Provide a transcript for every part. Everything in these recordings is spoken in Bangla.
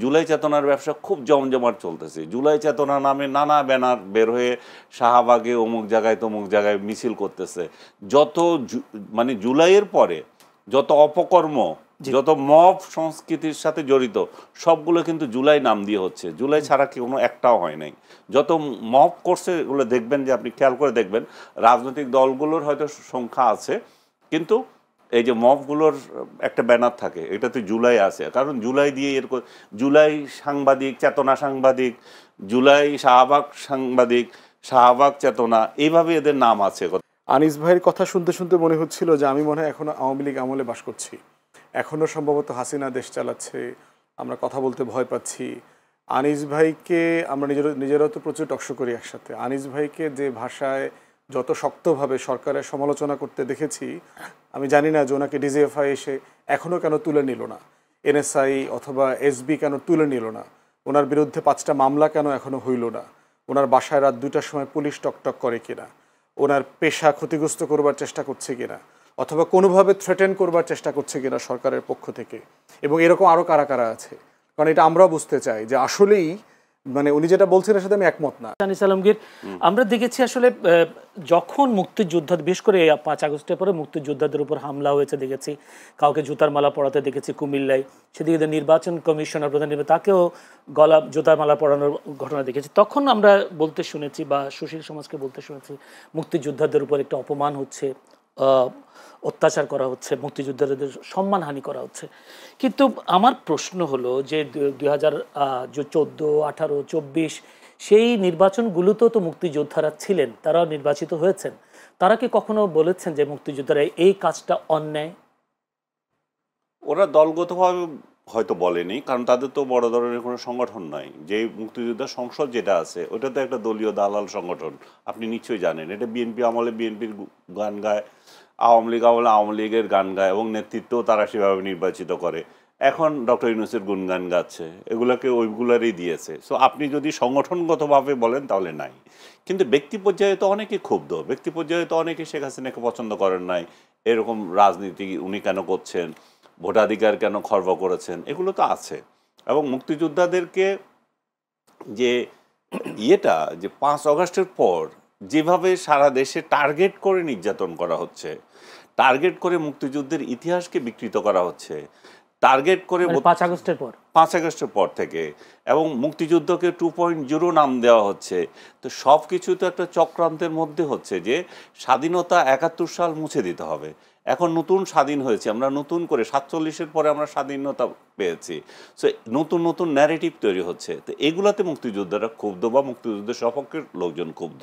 জুলাই চেতনার ব্যবসা খুব জমজমাট চলতেছে। জুলাই চেতনা নামে নানা ব্যানার বের হয়ে শাহবাগে অমুক জায়গায় তমুক জায়গায় মিছিল করতেছে। যত মানে জুলাইয়ের পরে যত অপকর্ম, যত মব সংস্কৃতির সাথে জড়িত সবগুলো কিন্তু জুলাই নাম দিয়ে হচ্ছে। জুলাই ছাড়া কি কোনো একটাও হয় নাই। যত মব করছে এগুলো দেখবেন, যে আপনি খেয়াল করে দেখবেন রাজনৈতিক দলগুলোর হয়তো সংখ্যা আছে, কিন্তু এই যে মবগুলোর একটা ব্যানার থাকে, এটাতে জুলাই আছে। কারণ জুলাই দিয়ে এরকম জুলাই সাংবাদিক, চেতনা সাংবাদিক, জুলাই শাহবাগ সাংবাদিক, শাহবাগ চেতনা, এইভাবে এদের নাম আছে। আনিস ভাইয়ের কথা শুনতে শুনতে মনে হচ্ছিল যে আমি মনে হয় এখনো আওয়ামী লীগ আমলে বাস করছি, এখনও সম্ভবত হাসিনা দেশ চালাচ্ছে, আমরা কথা বলতে ভয় পাচ্ছি। আনিস ভাইকে আমরা নিজেরাও তো প্রচুর টকশো করি একসাথে। আনিস ভাইকে যে ভাষায় যত শক্তভাবে সরকারের সমালোচনা করতে দেখেছি, আমি জানি না যে ওনাকে ডিজিএফআই এসে এখনও কেন তুলে নিল না, এনএসআই অথবা এসবি কেন তুলে নিল না, ওনার বিরুদ্ধে 5টা মামলা কেন এখনও হইল না, ওনার বাসায় রাত 2টার সময় পুলিশ টকটক করে কিনা, ওনার পেশা ক্ষতিগ্রস্ত করবার চেষ্টা করছে কিনা, অথবা কোনোভাবে থ্রেটেন করবার চেষ্টা করছে কিনা সরকারের পক্ষ থেকে, এবং এরকম আরও কারা কারা আছে। কারণ এটা আমরাও বুঝতে চাই যে আসলেই মানে উনি যেটা বলছেন এর সাথে আমি একমত না। আনিস আলমগীর, আমরা দেখেছি আসলে যখন মুক্তিযোদ্ধা, বিশেষ করে 5 আগস্টের পরে মুক্তিযোদ্ধাদের উপর হামলা হয়েছে দেখেছি, কাউকে জুতার মালা পরাতে দেখেছি কুমিল্লায়, সেদিকে নির্বাচন কমিশনার প্রধান তাকেও জুতার মালা পরানোর ঘটনা দেখেছি। তখন আমরা বলতে শুনেছি বা সুশীল সমাজকে বলতে শুনেছি মুক্তিযোদ্ধাদের উপর একটা অপমান হচ্ছে, অত্যাচার করা হচ্ছে, মুক্তিযোদ্ধাদের সম্মানহানি করা হচ্ছে। কিন্তু আমার প্রশ্ন হলো যে 2014, 18, 24 সেই নির্বাচনগুলোতেও তো মুক্তিযোদ্ধারা ছিলেন, তারাও নির্বাচিত হয়েছেন। তারা কি কখনো বলেছেন যে মুক্তিযোদ্ধারা এই কাজটা অন্যায়? ওরা দলগতভাবে হয়তো বলেনি, কারণ তাদের তো বড় ধরনের কোনো সংগঠন নাই। যে মুক্তিযোদ্ধা সংসদ যেটা আছে ওটা তো একটা দলীয় দালাল সংগঠন, আপনি নিশ্চয়ই জানেন। এটা বিএনপি আমলে বিএনপির গান গায়, আওয়ামী লীগ আমলে আওয়ামী লীগের গান গায়, এবং নেতৃত্বও তারা সেভাবে নির্বাচিত করে। এখন ডক্টর ইউনূসের গুণগান গাচ্ছে, এগুলোকে ওইগুলারই দিয়েছে। সো আপনি যদি সংগঠনগতভাবে বলেন তাহলে নাই, কিন্তু ব্যক্তি পর্যায়ে তো অনেকে ক্ষুব্ধ, ব্যক্তি পর্যায়ে তো অনেকে শেখ হাসিনাকে পছন্দ করেন নাই, এরকম রাজনীতি উনি কেন করছেন, ভোটাধিকার কেন খর্ব করেছেন, এগুলো তো আছে। এবং মুক্তিযোদ্ধাদেরকে যে যে 5 আগস্টের পর যেভাবে সারা দেশে টার্গেট করে নির্যাতন করা হচ্ছে, টার্গেট করে মুক্তিযুদ্ধের ইতিহাসকে বিকৃত করা হচ্ছে, টার্গেট করে 5 আগস্টের পর 5 আগস্টের পর থেকে, এবং মুক্তিযুদ্ধকে 2.0 নাম দেওয়া হচ্ছে। তো সব কিছু তো একটা চক্রান্তের মধ্যে হচ্ছে যে স্বাধীনতা 71 সাল মুছে দিতে হবে। এখন নতুন স্বাধীন হয়েছে, আমরা নতুন করে 47-এর পরে আমরা স্বাধীনতা পেয়েছি। সো নতুন নতুন ন্যারেটিভ তৈরি হচ্ছে। তো এগুলাতে মুক্তিযোদ্ধারা ক্ষুব্ধ বা মুক্তিযুদ্ধের সপক্ষের লোকজন ক্ষুব্ধ।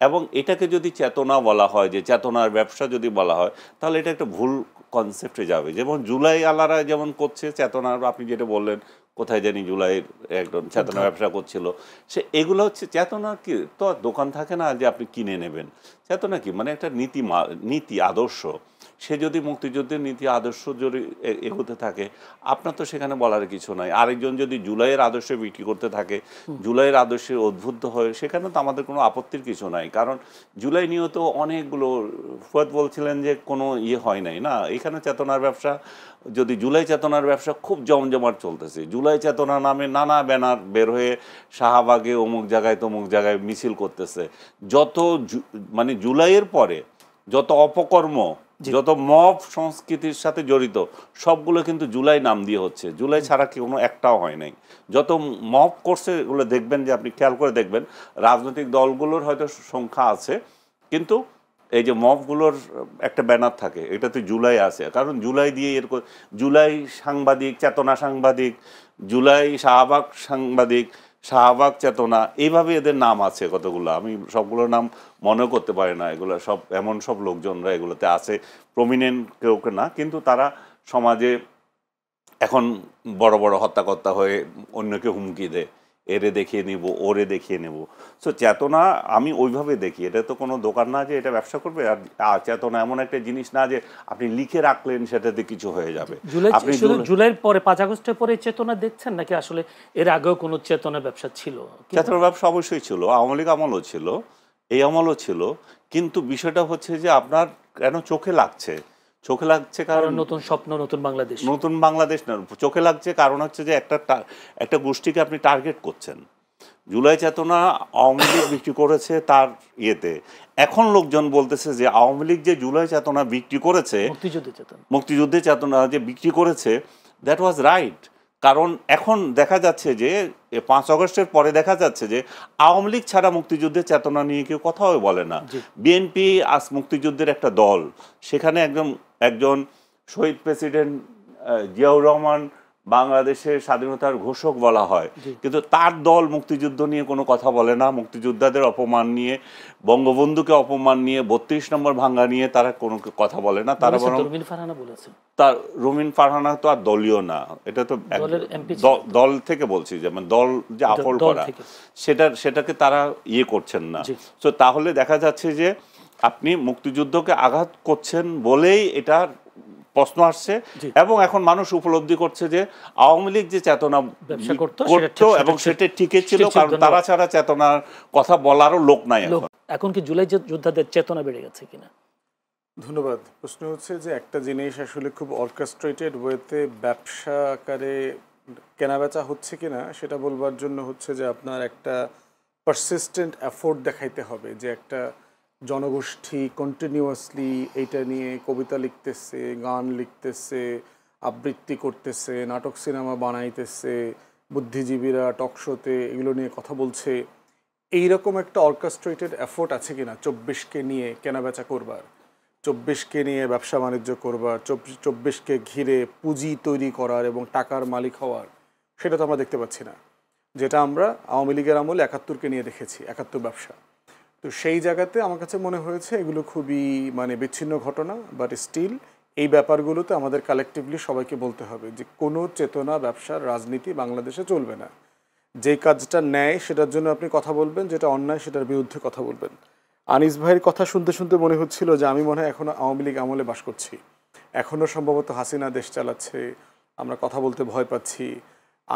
এবং এটাকে যদি চেতনা বলা হয়, যে চেতনার ব্যবসা যদি বলা হয়, তাহলে এটা একটা ভুল কনসেপ্টে যাবে। যেমন জুলাই আলারা যেমন করছে চেতনার, আপনি যেটা বললেন কোথায় জানি জুলাইয়ের একজন চেতনা ব্যবসা করছিল, সে এগুলো হচ্ছে চেতনা। কি তো দোকান থাকে না যে আপনি কিনে নেবেন? চেতনা কি মানে একটা নীতি আদর্শ। সে যদি মুক্তিযুদ্ধের নীতি আদর্শ যদি এগোতে থাকে, আপনার তো সেখানে বলার কিছু নাই। আরেকজন যদি জুলাইয়ের আদর্শে বিক্রি করতে থাকে, জুলাইয়ের আদর্শে উদ্বুদ্ধ হয়ে, সেখানে তো আমাদের কোনো আপত্তির কিছু নাই। কারণ জুলাই নিয়েও তো অনেকগুলো, ফুয়াদ বলছিলেন যে কোনো হয় নাই না, এখানে চেতনার ব্যবসা, যদি জুলাই চেতনার ব্যবসা খুব জমজমাট চলতেছে। জুলাই চেতনা নামে নানা ব্যানার বের হয়ে শাহবাগে অমুক জায়গায় তমুক জায়গায় মিছিল করতেছে। যত মানে জুলাইয়ের পরে যত অপকর্ম, যত মব সংস্কৃতির সাথে জড়িত সবগুলো কিন্তু জুলাই নাম দিয়ে হচ্ছে। জুলাই ছাড়া কি কোনো একটাও হয় নাই। যত মব করছে এগুলো দেখবেন, যে আপনি খেয়াল করে দেখবেন রাজনৈতিক দলগুলোর হয়তো সংখ্যা আছে, কিন্তু এই যে মবগুলোর একটা ব্যানার থাকে, এটাতে জুলাই আছে। কারণ জুলাই দিয়ে এরকম জুলাই সাংবাদিক, চেতনা সাংবাদিক, জুলাই শাহবাগ সাংবাদিক, শাহবাগ চেতনা, এইভাবে এদের নাম আছে কতগুলো, আমি সবগুলোর নাম মনে করতে পারি না। এগুলো সব এমন সব লোকজনরা এগুলোতে আছে, প্রমিনেন্ট কেউ না, কিন্তু তারা সমাজে এখন বড় বড় হত্যাকর্তা হয়ে অন্যকে হুমকি দেয়, এরে দেখিয়ে নিব, ওরে দেখিয়ে নেব। সো চেতনা আমি ওইভাবে দেখি, এটা তো কোনো দোকান না যে এটা ব্যবসা করবে। আর চেতনা এমন একটা জিনিস না যে আপনি লিখে রাখলেন সেটাতে কিছু হয়ে যাবে। জুলাইয়ের পরে 5 আগস্টের পরে চেতনা দেখছেন নাকি আসলে এর আগেও কোনো চেতনা ব্যবসা ছিল? চেতনা ব্যবসা অবশ্যই ছিল, আওয়ামী লীগ আমলও ছিল, এই আমলও ছিল। কিন্তু বিষয়টা হচ্ছে যে আপনার কেন চোখে লাগছে, চোখে লাগছে কারণ নতুন স্বপ্ন, নতুন বাংলাদেশ। নতুন বাংলাদেশ না, চোখে লাগছে কারণ হচ্ছে যে একটা গোষ্ঠীকে আপনি টার্গেট করছেন। জুলাই চেতনা আওয়ামী লীগ বিক্রি করেছে তার ইয়েতে, এখন লোকজন বলতেছে যে আওয়ামী লীগ যে জুলাই চেতনা বিক্রি করেছে, মুক্তিযুদ্ধের চেতনা যে বিক্রি করেছে, দ্যাট ওয়াজ রাইট। কারণ এখন দেখা যাচ্ছে যে 5 আগস্টের পরে দেখা যাচ্ছে যে আওয়ামী লীগ ছাড়া মুক্তিযুদ্ধের চেতনা নিয়ে কেউ কথাও বলে না। বিএনপি আজ মুক্তিযুদ্ধের একটা দল, সেখানে একজন শহীদ প্রেসিডেন্ট জিয়াউর রহমান বাংলাদেশের স্বাধীনতার ঘোষক বলা হয়, কিন্তু তার দল মুক্তিযুদ্ধ নিয়ে কোনো কথা বলে না। মুক্তিযোদ্ধাদের অপমান নিয়ে, বঙ্গবন্ধুকে অপমান নিয়ে, 32 নম্বর ভাঙ্গা নিয়ে তারা কোনো কথা বলে না। তারা বরং রুমিন ফারহানা তো আর দলীয় না, এটা তো দল থেকে বলছি, যেমন দল যে আফল করা, সেটাকে তারা ইয়ে করছেন না। তো তাহলে দেখা যাচ্ছে যে আপনি মুক্তিযুদ্ধকে আঘাত করছেন বলেই এটা প্রশ্ন আসছে, এবং এখন মানুষ উপলব্ধি করছে যে আওয়ামী লীগ যে চেতনা করতো এবং সেটা ঠিকই ছিল, কারণ তারা ছাড়া চেতনার কথা বলারও লোক নাই। এখন কি জুলাই যোদ্ধাদের চেতনা বেড়ে গেছে কিনা? ধন্যবাদ। প্রশ্ন হচ্ছে যে একটা জিনিস আসলে খুব অর্কেস্ট্রেটেড ওয়েতে ব্যবসা আকারে কেনাবেচা হচ্ছে কিনা সেটা বলবার জন্য হচ্ছে যে আপনার একটা পারসিস্টেন্ট এফোর্ট দেখাইতে হবে, যে একটা জনগোষ্ঠী কন্টিনিউয়াসলি এইটা নিয়ে কবিতা লিখতেছে, গান লিখতেছে, আবৃত্তি করতেছে, নাটক সিনেমা বানাইতেছে, বুদ্ধিজীবীরা টকশোতে এগুলো নিয়ে কথা বলছে। এইরকম একটা অর্কেস্ট্রেটেড এফোর্ট আছে কিনা 24কে নিয়ে কেনাবেচা করবার, 24কে নিয়ে ব্যবসা বাণিজ্য করবার, 24কে ঘিরে পুঁজি তৈরি করার এবং টাকার মালিক হওয়ার, সেটা তো আমরা দেখতে পাচ্ছি না, যেটা আমরা আওয়ামী লীগের আমলে 71কে নিয়ে দেখেছি, 71 ব্যবসা। তো সেই জায়গাতে আমার কাছে মনে হয়েছে এগুলো খুবই বিচ্ছিন্ন ঘটনা, বাট স্টিল এই ব্যাপারগুলোতে আমাদের কালেকটিভলি সবাইকে বলতে হবে যে কোনো চেতনা ব্যবসার রাজনীতি বাংলাদেশে চলবে না। যেই কাজটা ন্যায় সেটার জন্য আপনি কথা বলবেন, যেটা অন্যায় সেটার বিরুদ্ধে কথা বলবেন। আনিস ভাইয়ের কথা শুনতে শুনতে মনে হচ্ছিল যে আমি মনে হয় এখনও আওয়ামী লীগ আমলে বাস করছি, এখনও সম্ভবত হাসিনা দেশ চালাচ্ছে, আমরা কথা বলতে ভয় পাচ্ছি।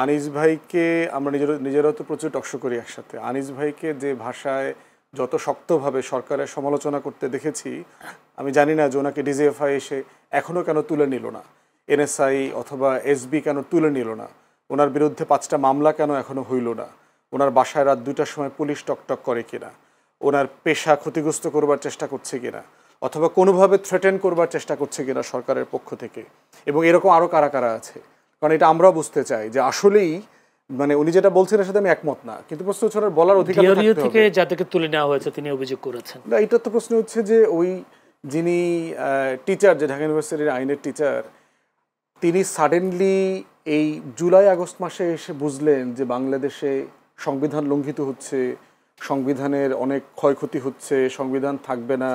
আনিস ভাইকে আমরা নিজেরাও তো প্রচুর টকশো করি একসাথে। আনিস ভাইকে যে ভাষায় যত শক্তভাবে সরকারের সমালোচনা করতে দেখেছি, আমি জানি না যে ওনাকে ডিজিএফআই এসে এখনও কেন তুলে নিল না, এনএসআই অথবা এসবি কেন তুলে নিল না, ওনার বিরুদ্ধে 5টা মামলা কেন এখনও হইল না, ওনার বাসায় রাত 2টার সময় পুলিশ টকটক করে কিনা, ওনার পেশা ক্ষতিগ্রস্ত করবার চেষ্টা করছে কিনা, অথবা কোনোভাবে থ্রেটেন করবার চেষ্টা করছে কিনা সরকারের পক্ষ থেকে, এবং এরকম আরও কারা কারা আছে। কারণ এটা আমরাও বুঝতে চাই যে আসলেই উনি যেটা বলছেন এর সাথে আমি একমত না, কিন্তু প্রশ্ন হচ্ছে ওনার বলার অধিকার থেকে যাদেরকে তুলে নেওয়া হয়েছে তিনি অভিযোগ করেছেন। না, এটা তো প্রশ্ন হচ্ছে যে ওই যিনি টিচার, যে ঢাকা ইউনিভার্সিটির আইনের টিচার, তিনি সাডেনলি এই জুলাই আগস্ট মাসে এসে বুঝলেন যে বাংলাদেশে সংবিধান লঙ্ঘিত হচ্ছে, সংবিধানের অনেক ক্ষয়ক্ষতি হচ্ছে, সংবিধান থাকবে না।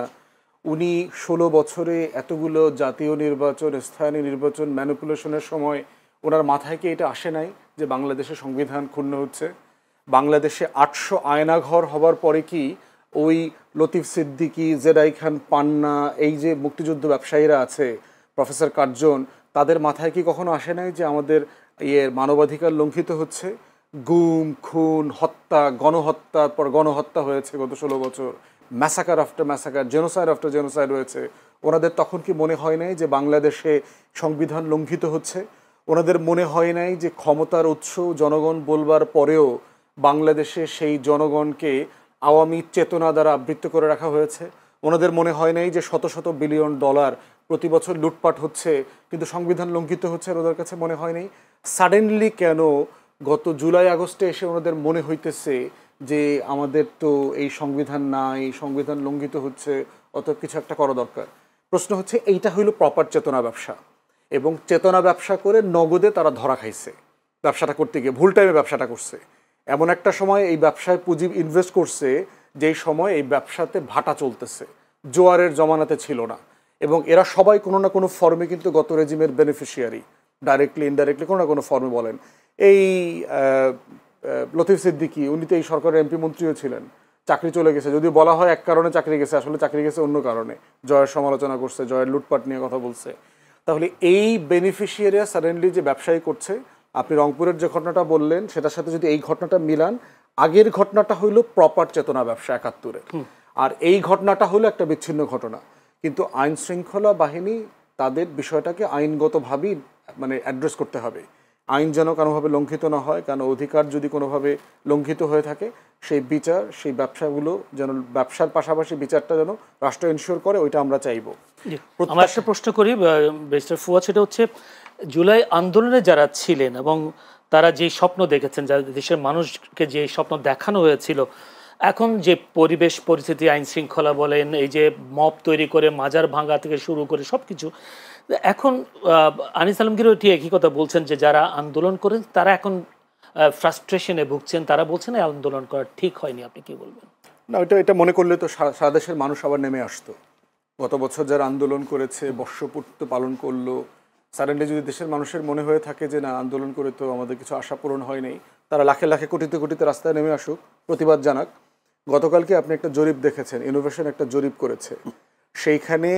উনি 16 বছরে এতগুলো জাতীয় নির্বাচন, স্থানীয় নির্বাচন ম্যানিপুলেশনের সময় ওনার মাথায় কি এটা আসে নাই যে বাংলাদেশে সংবিধান ক্ষুণ্ণ হচ্ছে? বাংলাদেশে 800 আয়নাঘর হবার পরে কি ওই লতিফ সিদ্দিকী, জেরাই খান পান্না, এই যে মুক্তিযুদ্ধ ব্যবসায়ীরা আছে, প্রফেসর কার্জন, তাদের মাথায় কি কখনো আসে নাই যে আমাদের মানবাধিকার লঙ্ঘিত হচ্ছে? গুম, খুন, হত্যা, গণহত্যার পর গণহত্যা হয়েছে গত 16 বছর, massacre after massacre, genocide after genocide হয়েছে। ওনাদের তখন কি মনে হয় নাই যে বাংলাদেশে সংবিধান লঙ্ঘিত হচ্ছে? ওনাদের মনে হয় নাই যে ক্ষমতার উৎস জনগণ বলবার পরেও বাংলাদেশে সেই জনগণকে আওয়ামী চেতনা দ্বারা আবৃত্ত করে রাখা হয়েছে? ওনাদের মনে হয় নাই যে শত শত বিলিয়ন ডলার প্রতি বছর লুটপাট হচ্ছে কিন্তু সংবিধান লঙ্ঘিত হচ্ছে? ওদের কাছে মনে হয় নাই? সাডেনলি কেন গত জুলাই আগস্টে এসে ওনাদের মনে হইতেছে যে আমাদের তো এই সংবিধান নাই, সংবিধান লঙ্ঘিত হচ্ছে, অত কিছু একটা করা দরকার? প্রশ্ন হচ্ছে এইটা হইল প্রপার চেতনা ব্যবসা, এবং চেতনা ব্যবসা করে নগদে তারা ধরা খাইছে। ব্যবসাটা করতে গিয়ে ভুল টাইমে ব্যবসাটা করছে, এমন একটা সময় এই ব্যবসায় পুঁজি ইনভেস্ট করছে যেই সময় এই ব্যবসাতে ভাটা চলতেছে, জোয়ারের জমানাতে ছিল না। এবং এরা সবাই কোনো না কোনো ফর্মে কিন্তু গত রেজিমের বেনিফিশিয়ারি, ডাইরেক্টলি ইনডাইরেক্টলি কোনো না কোনো ফর্মে বলেন। এই লতিফ সিদ্দিকী, উনি তো এই সরকারের এমপি মন্ত্রীও ছিলেন, চাকরি চলে গেছে, যদিও বলা হয় এক কারণে চাকরি গেছে, আসলে চাকরি গেছে অন্য কারণে, জয়ের সমালোচনা করছে, জয়ের লুটপাট নিয়ে কথা বলছে। তাহলে এই বেনিফিশিয়ারিরা সাডেনলি যে ব্যবসায়ী করছে, আপনি রংপুরের যে ঘটনাটা বললেন সেটার সাথে যদি এই ঘটনাটা মিলান, আগের ঘটনাটা হইল প্রপার চেতনা ব্যবসা 71-এর, আর এই ঘটনাটা হলো একটা বিচ্ছিন্ন ঘটনা। কিন্তু আইন শৃঙ্খলা বাহিনী তাদের বিষয়টাকে আইনগতভাবেই মানে অ্যাড্রেস করতে হবে। আইন যেন কোনোভাবে লঙ্ঘিত না হয়, কারণ অধিকার যদি কোনোভাবে লঙ্ঘিত হয়ে থাকে সেই বিচার, সেই ব্যবসাগুলো যেন, ব্যবসার পাশাপাশি বিচারটা যেন রাষ্ট্র এনশিওর করে, ওইটা আমরা চাইবো। আমার একটা প্রশ্ন করি ব্যারিস্টার ফুয়াদ, সেটা হচ্ছে জুলাই আন্দোলনে যারা ছিলেন এবং তারা যে স্বপ্ন দেখেছেন, যারা দেশের মানুষকে যে স্বপ্ন দেখানো হয়েছিল, এখন যে পরিবেশ পরিস্থিতি, আইন শৃঙ্খলা বলেন, এই যে মব তৈরি করে মাজার ভাঙা থেকে শুরু করে সব কিছু, এখন আনিস আলমগীরও ঠিক একই কথা বলছেন যে যারা আন্দোলন করেন তারা এখন ফ্রাস্ট্রেশনে ভুগছেন, তারা বলছেন এই আন্দোলন করা ঠিক হয়নি। আপনি কি বলবেন? না, এটা মনে করলে তো সারা দেশের মানুষ আবার নেমে আসতো। গত বছর যারা আন্দোলন করেছে, বর্ষপূর্তি পালন করলো, সাডেনলি যদি দেশের মানুষের মনে হয়ে থাকে যে না, আন্দোলন করে তো আমাদের কিছু আশা পূরণ হয় নাই, তারা লাখে লাখে কোটিতে কোটিতে রাস্তায় নেমে আসুক, প্রতিবাদ জানাক। গতকালকে আপনি একটা জরিপ দেখেছেন, ইনোভেশন একটা জরিপ করেছে, সেইখানে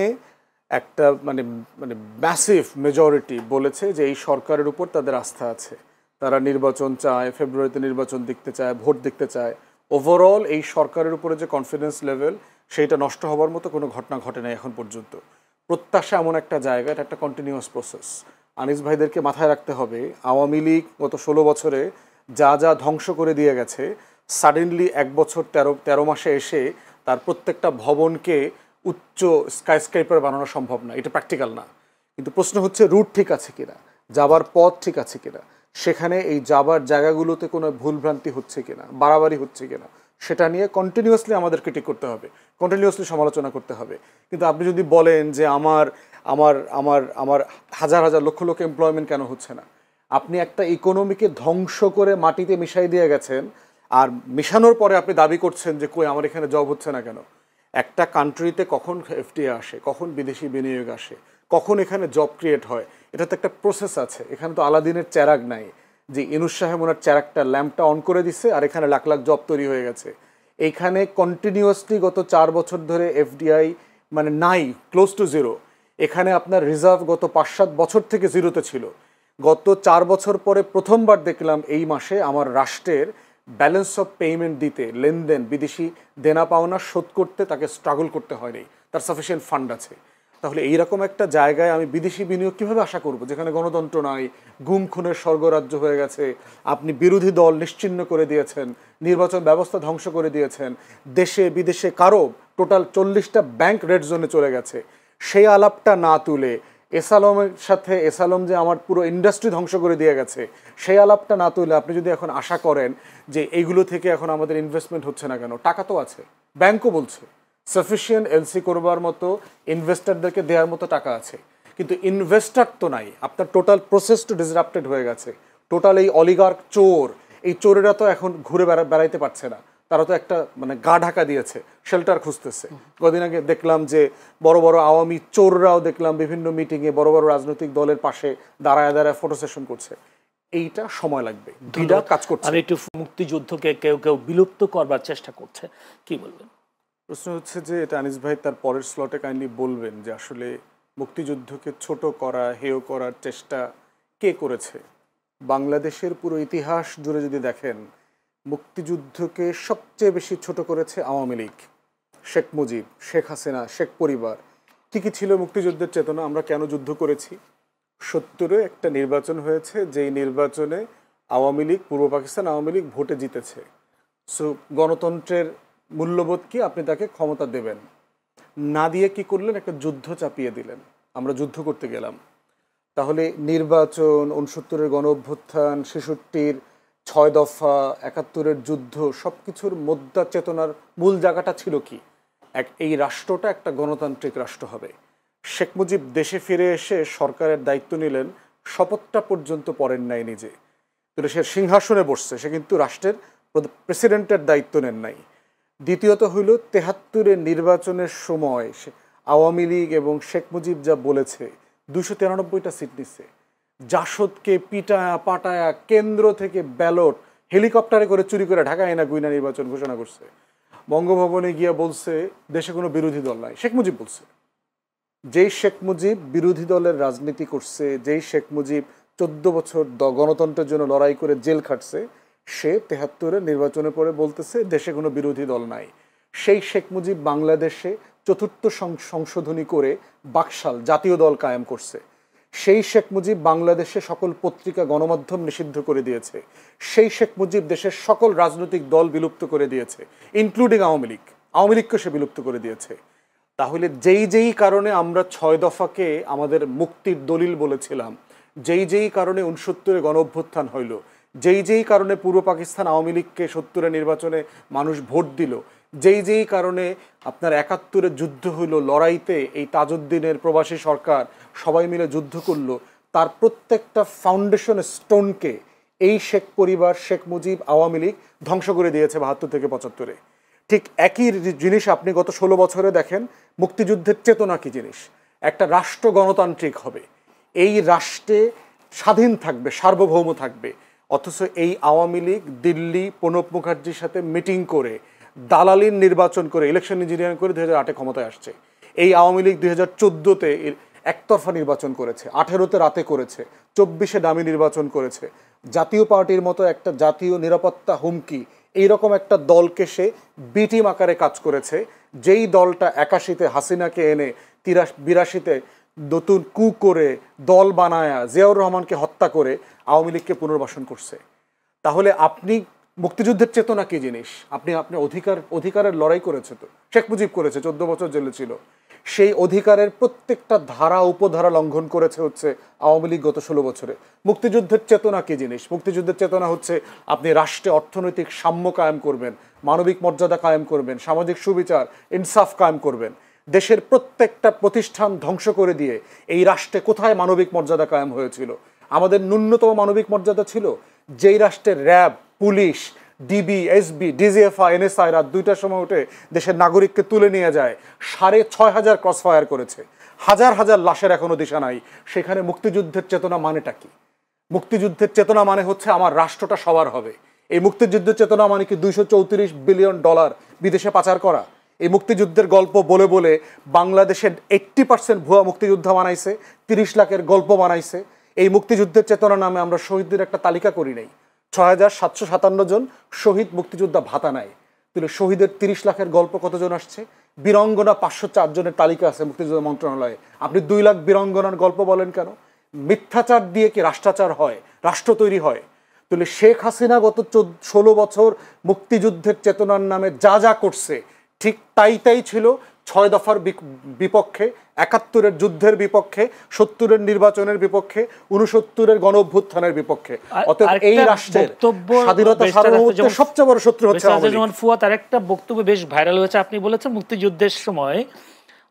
একটা মানে মানে ম্যাসিভ মেজরিটি বলেছে যে এই সরকারের উপর তাদের আস্থা আছে, তারা নির্বাচন চায়, ফেব্রুয়ারিতে নির্বাচন দেখতে চায়, ভোট দেখতে চায়। ওভারঅল এই সরকারের উপরে যে কনফিডেন্স লেভেল, সেইটা নষ্ট হওয়ার মতো কোনো ঘটনা ঘটে নাই এখন পর্যন্ত। প্রত্যাশা এমন একটা জায়গা, এটা একটা কন্টিনিউয়াস প্রসেস। আনিস ভাইদেরকে মাথায় রাখতে হবে, আওয়ামী লীগ গত 16 বছরে যা যা ধ্বংস করে দিয়ে গেছে, সাডেনলি 1 বছর 13 মাসে এসে তার প্রত্যেকটা ভবনকে উচ্চ স্কাইস্ক্রাইপার বানানো সম্ভব না, এটা প্র্যাকটিক্যাল না। কিন্তু প্রশ্ন হচ্ছে রুট ঠিক আছে কিনা, যাবার পথ ঠিক আছে কিনা, সেখানে এই যাবার জায়গাগুলোতে কোনো ভুলভ্রান্তি হচ্ছে কিনা, বাড়াবাড়ি হচ্ছে কিনা, সেটা নিয়ে কন্টিনিউয়াসলি আমাদের ক্রিটিক করতে হবে, কন্টিনিউয়াসলি সমালোচনা করতে হবে। কিন্তু আপনি যদি বলেন যে আমার আমার আমার আমার হাজার হাজার লক্ষ লক্ষ এমপ্লয়মেন্ট কেন হচ্ছে না, আপনি একটা ইকোনমিকে ধ্বংস করে মাটিতে মিশাই দিয়ে গেছেন, আর মিশানোর পরে আপনি দাবি করছেন যে কই আমার এখানে জব হচ্ছে না কেন। একটা কান্ট্রিতে কখন এফডিআই আসে, কখন বিদেশি বিনিয়োগ আসে, কখন এখানে জব ক্রিয়েট হয়, এটা তো একটা প্রসেস আছে। এখানে তো আলাদিনের চেরাগ নাই যে ইনুস সাহেব ওনার চেরাগটা, ল্যাম্পটা অন করে দিচ্ছে আর এখানে লাখ লাখ জব তৈরি হয়ে গেছে। এইখানে কন্টিনিউয়াসলি গত 4 বছর ধরে এফডিআই মানে নাই, ক্লোজ টু জিরো। এখানে আপনার রিজার্ভ গত 5-7 বছর থেকে জিরোতে ছিল। গত 4 বছর পরে প্রথমবার দেখলাম এই মাসে আমার রাষ্ট্রের ব্যালেন্স অফ পেমেন্ট দিতে, লেনদেন, বিদেশি দেনা পাওনা শোধ করতে তাকে স্ট্রাগল করতে হয়নি, তার সাফিসিয়েন্ট ফান্ড আছে। তাহলে এইরকম একটা জায়গায় আমি বিদেশি বিনিয়োগ কীভাবে আশা করব, যেখানে গণতন্ত্র নাই, গুম খুনের স্বর্গরাজ্য হয়ে গেছে, আপনি বিরোধী দল নিশ্চিহ্ন করে দিয়েছেন, নির্বাচন ব্যবস্থা ধ্বংস করে দিয়েছেন, দেশে বিদেশে কারো টোটাল 40টা ব্যাংক রেড জোনে চলে গেছে। সেই আলাপটা না তুলে, এসালমের সাথে এসালম যে আমার পুরো ইন্ডাস্ট্রি ধ্বংস করে দিয়ে গেছে, সেই আলাপটা না তুলে আপনি যদি এখন আশা করেন যে এইগুলো থেকে এখন আমাদের ইনভেস্টমেন্ট হচ্ছে না কেন, টাকা তো আছে, ব্যাংকও বলছে সাফিসিয়েন্ট এলসি করবার মতো, ইনভেস্টারদেরকে দেওয়ার মতো টাকা আছে, কিন্তু ইনভেস্টার তো নাই। আপনার টোটাল প্রসেস তো ডিসরাপ্টেড হয়ে গেছে। টোটাল এই অলিগার্ক চোর, এই চোরেরা তো এখন ঘুরে বেড়াইতে পারছে না, তারা তো একটা মানে গা ঢাকা দিয়েছে, শেল্টার খুঁজতেছে। কদিন আগে দেখলাম যে বড় বড় আওয়ামী চোররাও দেখলাম বিভিন্ন মিটিংয়ে বড় বড় রাজনৈতিক দলের পাশে দাঁড়ায় দাঁড়ায় ফটো সেশন করছে। এইটা সময় লাগবে, দুইটা কাজ করছে। আর একটু মুক্তিযুদ্ধকে কেউ কেউ বিলুপ্ত করবার চেষ্টা করছে, কি বলবেন? প্রশ্ন হচ্ছে যে এটা আনিস ভাই তার পরের স্লটে কাইন্ডলি বলবেন যে আসলে মুক্তিযুদ্ধকে ছোট করা, হেয় করার চেষ্টা কে করেছে। বাংলাদেশের পুরো ইতিহাস জুড়ে যদি দেখেন, মুক্তিযুদ্ধকে সবচেয়ে বেশি ছোট করেছে আওয়ামী লীগ, শেখ মুজিব, শেখ হাসিনা, শেখ পরিবার। কী কী ছিল মুক্তিযুদ্ধের চেতনা, আমরা কেন যুদ্ধ করেছি? 70-এ একটা নির্বাচন হয়েছে, যেই নির্বাচনে আওয়ামী লীগ, পূর্ব পাকিস্তান আওয়ামী লীগ ভোটে জিতেছে। সো গণতন্ত্রের মূল্যবোধ কি, আপনি তাকে ক্ষমতা দেবেন না, দিয়ে কি করলেন, একটা যুদ্ধ চাপিয়ে দিলেন, আমরা যুদ্ধ করতে গেলাম। তাহলে নির্বাচন, 69-এর গণ অভ্যুত্থান, 66-র 6 দফা, 71-এর যুদ্ধ, সব কিছুর মধ্যা চেতনার মূল জায়গাটা ছিল কি, এই রাষ্ট্রটা একটা গণতান্ত্রিক রাষ্ট্র হবে। শেখ মুজিব দেশে ফিরে এসে সরকারের দায়িত্ব নিলেন, শপথটা পর্যন্ত পড়েন নাই নিজে, কিন্তু সে সিংহাসনে বসছে, সে কিন্তু রাষ্ট্রের প্রেসিডেন্টের দায়িত্ব নেন নাই। দ্বিতীয়ত হইল 73-এর নির্বাচনের সময় আওয়ামী লীগ এবং শেখ মুজিব যা বলেছে, 293টা সিট নিচ্ছে, জাসদকে পিটায়া পাটায়া কেন্দ্র থেকে ব্যালট হেলিকপ্টারে করে চুরি করে ঢাকায় না গুইনা নির্বাচন ঘোষণা করছে। বঙ্গভবনে গিয়া বলছে দেশে কোনো বিরোধী দল নাই, শেখ মুজিব বলছে। যেই শেখ মুজিব বিরোধী দলের রাজনীতি করছে, যেই শেখ মুজিব 14 বছর গণতন্ত্রের জন্য লড়াই করে জেল খাটছে, সে 73-এর নির্বাচনের পরে বলতেছে দেশে কোনো বিরোধী দল নাই। সেই শেখ মুজিব বাংলাদেশে চতুর্থ সংশোধনী করে বাকশাল জাতীয় দল কায়েম করছে। সেই শেখ মুজিব বাংলাদেশে সকল পত্রিকা গণমাধ্যম নিষিদ্ধ করে দিয়েছে। সেই শেখ মুজিব দেশের সকল রাজনৈতিক দল বিলুপ্ত করে দিয়েছে, ইনক্লুডিং আওয়ামী লীগ। আওয়ামী লীগকে সে বিলুপ্ত করে দিয়েছে। তাহলে যেই কারণে আমরা 6 দফাকে আমাদের মুক্তির দলিল বলেছিলাম, যেই কারণে 69-এ গণ অভ্যুত্থান হইল, যেই কারণে পূর্ব পাকিস্তান আওয়ামী লীগকে 70-এর নির্বাচনে মানুষ ভোট দিল, যেই কারণে আপনার 71-এর যুদ্ধ হইল, লড়াইতে এই তাজউদ্দিনের প্রবাসী সরকার সবাই মিলে যুদ্ধ করলো, তার প্রত্যেকটা ফাউন্ডেশন স্টোনকে এই শেখ পরিবার, শেখ মুজিব, আওয়ামী লীগ ধ্বংস করে দিয়েছে 72 থেকে 75-এ। ঠিক একই জিনিস আপনি গত 16 বছরে দেখেন। মুক্তিযুদ্ধের চেতনা কি জিনিস? একটা রাষ্ট্র গণতান্ত্রিক হবে, এই রাষ্ট্রে স্বাধীন থাকবে, সার্বভৌম থাকবে। অথচ এই আওয়ামী লীগ দিল্লি প্রণব মুখার্জির সাথে মিটিং করে, দালালির নির্বাচন করে, ইলেকশন ইঞ্জিনিয়ারিং করে 2008-এ ক্ষমতায় আসছে। এই আওয়ামী লীগ 2014-তে একতরফা নির্বাচন করেছে, 18-তে রাতে করেছে, 24-এ দামি নির্বাচন করেছে। জাতীয় পার্টির মতো একটা জাতীয় নিরাপত্তা হুমকি এইরকম একটা দলকে সে বি টিম আকারে কাজ করেছে, যেই দলটা 81-তে হাসিনাকে এনে 82-তে নতুন কু করে দল বানায়া জিয়াউর রহমানকে হত্যা করে আওয়ামী লীগকে পুনর্বাসন করছে। তাহলে আপনি মুক্তিযুদ্ধের চেতনা কি জিনিস? আপনি অধিকারের লড়াই করেছে, তো শেখ মুজিব করেছে, 14 বছর জেলে ছিল। সেই অধিকারের প্রত্যেকটা ধারা উপধারা লঙ্ঘন করেছে হচ্ছে আওয়ামী লীগ গত 16 বছরে। মুক্তিযুদ্ধের চেতনা কি জিনিস? মুক্তিযুদ্ধের চেতনা হচ্ছে আপনি রাষ্ট্রে অর্থনৈতিক সাম্য কায়েম করবেন, মানবিক মর্যাদা কায়েম করবেন, সামাজিক সুবিচার ইনসাফ কায়েম করবেন। দেশের প্রত্যেকটা প্রতিষ্ঠান ধ্বংস করে দিয়ে এই রাষ্ট্রে কোথায় মানবিক মর্যাদা কায়েম হয়েছিল? আমাদের ন্যূনতম মানবিক মর্যাদা ছিল যেই রাষ্ট্রের RAB, police, DB, SB, DGFI, NSI রাত 2টার সময় উঠে দেশের নাগরিককে তুলে নিয়ে যায়, 6,500 ক্রস ফায়ার করেছে, হাজার হাজার লাশের এখনো দিশা নাই। সেখানে মুক্তিযুদ্ধের চেতনা মানেটা কি? মুক্তিযুদ্ধের চেতনা মানে হচ্ছে আমার রাষ্ট্রটা সবার হবে। এই মুক্তিযুদ্ধের চেতনা মানে কি $234 বিলিয়ন বিদেশে পাচার করা? এই মুক্তিযুদ্ধের গল্প বলে বলে বাংলাদেশের 80% ভুয়া মুক্তিযোদ্ধা বানাইছে, 30 লাখের গল্প বানাইছে। এই মুক্তিযুদ্ধের চেতনা নামে আমরা শহীদদের একটা তালিকা করি নাই। 6,757 জন শহীদ মুক্তিযোদ্ধা ভাতা নেয়। তাহলে শহীদের 30 লাখের গল্প কতজন আসছে? বীরঙ্গনা 504 জনের তালিকা আছে মুক্তিযোদ্ধা মন্ত্রণালয়ে। আপনি 2 লাখ বীরঙ্গনার গল্প বলেন কেন? মিথ্যাচার দিয়ে কি রাষ্ট্রাচার হয়? রাষ্ট্র তৈরি হয়? তাহলে শেখ হাসিনা গত 16 বছর মুক্তিযুদ্ধের চেতনার নামে যা করছে ঠিক তাই ছিল 6 দফার বিপক্ষে, 71-এর যুদ্ধের বিপক্ষে, 70-এর নির্বাচনের বিপক্ষে, 69-এর গণ অভ্যুত্থানের বিপক্ষে। অতএব এই রাষ্ট্রের স্বাধীনতা সার্বভৌমত্বের সবচেয়ে বড় শত্রু হচ্ছে আওয়ামী লীগ। ফুয়াদ আরেকটা বক্তব্য বেশ ভাইরাল হয়েছে, আপনি বলেছেন মুক্তিযুদ্ধের সময়